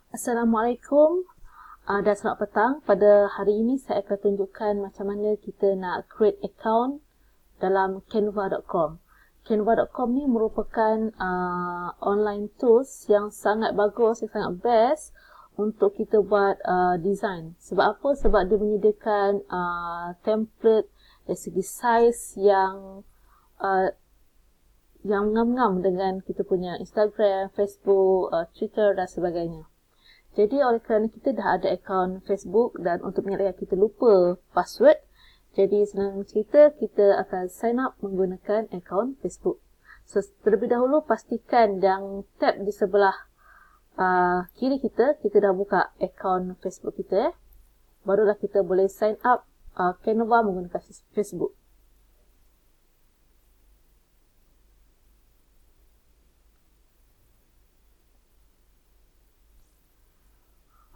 Assalamualaikum dan selamat petang. Pada hari ini saya akan tunjukkan macam mana kita nak create account dalam canva.com. Canva.com ni merupakan online tools yang sangat bagus, yang sangat best untuk kita buat design. Sebab apa? Sebab dia menyediakan template dari segi size yang ngam-ngam dengan kita punya Instagram, Facebook, Twitter dan sebagainya. Jadi oleh kerana kita dah ada akaun Facebook dan untuk menyelamatkan kita lupa password, jadi senang cerita kita akan sign up menggunakan akaun Facebook. So terlebih dahulu pastikan yang tab di sebelah kiri kita dah buka akaun Facebook kita. Barulah kita boleh sign up Canva menggunakan Facebook.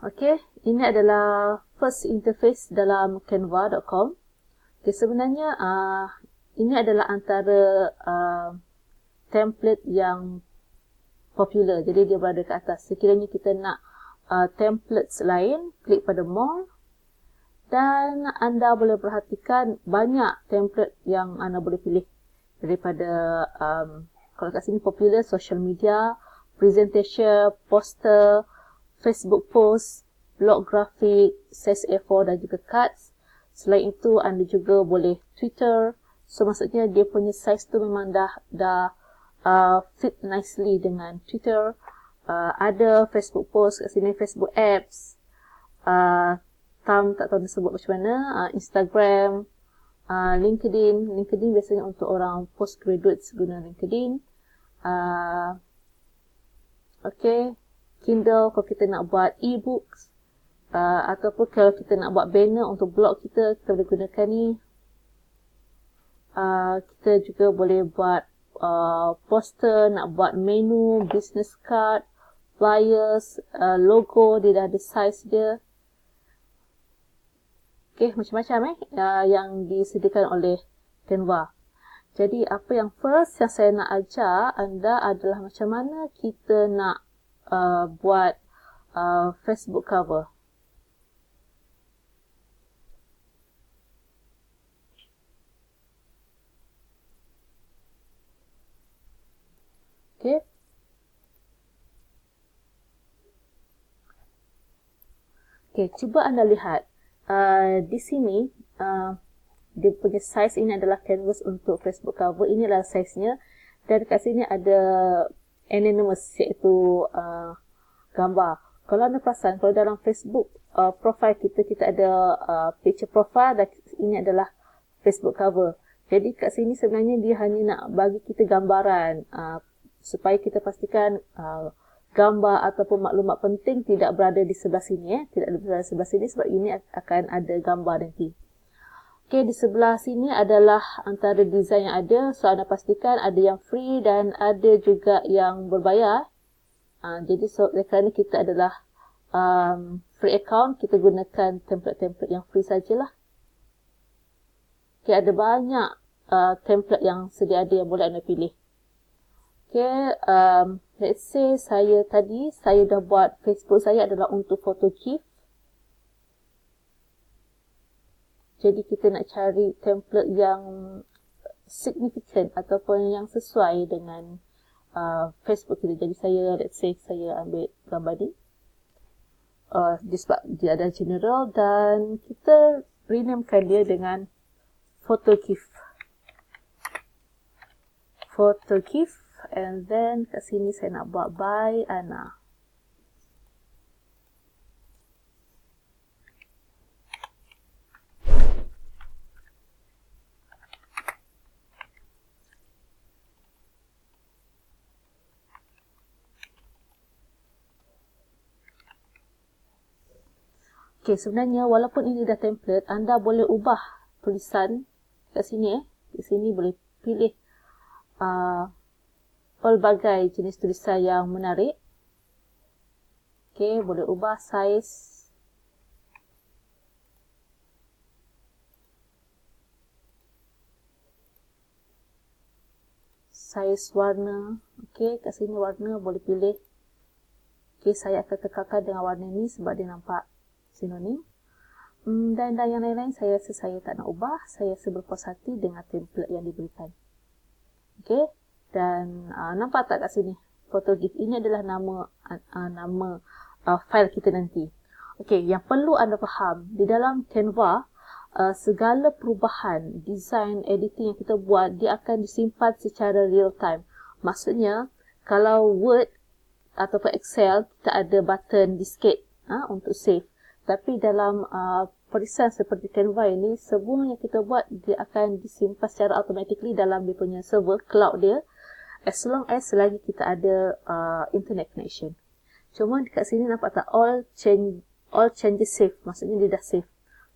Okey, ini adalah first interface dalam canva.com. Okay, sebenarnya ini adalah antara template yang popular. Jadi dia berada ke atas. Sekiranya kita nak templates lain, klik pada more. Dan anda boleh perhatikan banyak template yang anda boleh pilih. Daripada, kalau kat sini popular, social media, presentation, poster, Facebook post, blog grafik, size A4 dan juga cards. Selain itu, anda juga boleh Twitter. So, maksudnya dia punya size tu memang dah fit nicely dengan Twitter. Ada Facebook post kat sini, Facebook apps. Tak tahu disebut macam mana. Instagram, LinkedIn. LinkedIn biasanya untuk orang postgraduates guna LinkedIn. Okay. Kindle kalau kita nak buat e-books, ataupun kalau kita nak buat banner untuk blog kita boleh gunakan ni. Kita juga boleh buat poster, nak buat menu, business card, flyers, logo, dia dah ada size dia. Okay, macam-macam yang disediakan oleh Canva. Jadi apa yang first yang saya nak ajar anda adalah macam mana kita nak buat Facebook cover. Okay. Okay, cuba anda lihat. Di sini, dia punya size ini adalah canvas untuk Facebook cover. Ini adalah size-nya. Dan kat sini ada anonymous, iaitu gambar. Kalau anda perasan, kalau dalam Facebook profile kita ada picture profile dan ini adalah Facebook cover. Jadi kat sini sebenarnya dia hanya nak bagi kita gambaran supaya kita pastikan gambar ataupun maklumat penting tidak berada di sebelah sini. Tidak berada di sebelah sini sebab ini akan ada gambar nanti. Okay, di sebelah sini adalah antara design yang ada. So, anda pastikan ada yang free dan ada juga yang berbayar. Jadi, kerana kita adalah free account, kita gunakan template-template yang free sajalah. Okay, ada banyak template yang sedia ada yang boleh anda pilih. Okay, let's say saya dah buat Facebook saya adalah untuk photo GIF. Jadi kita nak cari template yang significant ataupun yang sesuai dengan Facebook kita. Jadi let's say saya ambil gambar ni. Sebab dia ada general dan kita renamekan dia dengan photo GIF. Photo GIF and then kat sini saya nak buat by Ana. Okay, sebenarnya walaupun ini dah template, anda boleh ubah tulisan kat sini. Di sini boleh pilih pelbagai jenis tulisan yang menarik. Okay, boleh ubah size. Size warna. Okay, kat sini warna boleh pilih Okay, saya akan kekalkan dengan warna ni sebab dia nampak sinonim. Dan yang lain-lain saya tak nak ubah. Saya berpuas hati dengan template yang diberikan. Okay, dan nampak tak kat sini? Photo GIF ini adalah nama file kita nanti. Okay, yang perlu anda faham, di dalam Canva, segala perubahan, design, editing yang kita buat, dia akan disimpan secara real time. Maksudnya, kalau Word ataupun Excel, kita ada button diskette untuk save. Tapi dalam periksaan seperti Canva ini, semua yang kita buat, dia akan disimpan secara automatically dalam dia punya server, cloud dia, as long as selagi kita ada internet connection. Cuma dekat sini nampak tak, all changes save, maksudnya dia dah save.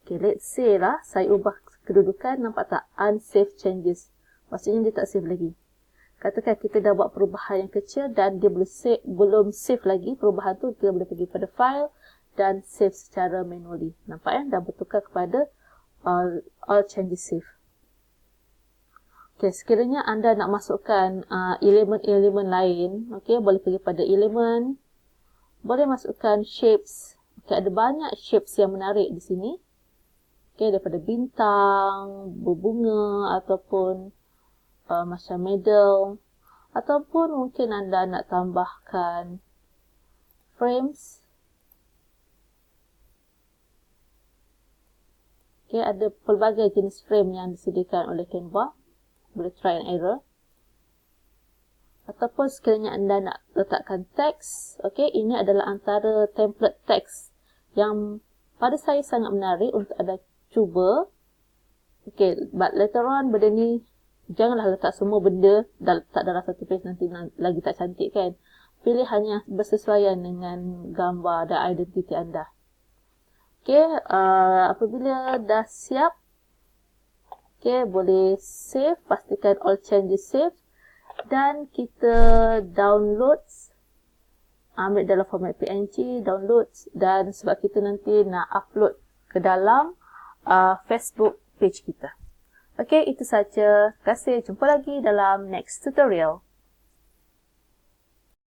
Okay, let's say lah, saya ubah kedudukan, nampak tak, unsaved changes, maksudnya dia tak save lagi. Katakan kita dah buat perubahan yang kecil dan dia belum save lagi perubahan tu, kita boleh pergi pada file dan save secara manually. Nampak dah bertukar kepada all changes save. Okay, sekiranya anda nak masukkan elemen-elemen lain, okay, boleh pergi pada elemen, boleh masukkan shapes. Okay, ada banyak shapes yang menarik di sini. Okay, daripada bintang, berbunga, ataupun macam medal, ataupun mungkin anda nak tambahkan frames. Okay, ada pelbagai jenis frame yang disediakan oleh Canva. Boleh try and error. Ataupun sekiranya anda nak letakkan teks, okay, ini adalah antara template teks yang pada saya sangat menarik untuk anda cuba. Okay, but later on benda ni, janganlah letak semua benda tak dalam satu page, nanti lagi tak cantik kan. Pilih hanya bersesuaian dengan gambar dan identiti anda. Okay, apabila dah siap, okay, boleh save, pastikan all changes save. Dan kita download, ambil dalam format PNG, download, dan sebab kita nanti nak upload ke dalam Facebook page kita. Okay, itu saja. Terima kasih. Jumpa lagi dalam next tutorial.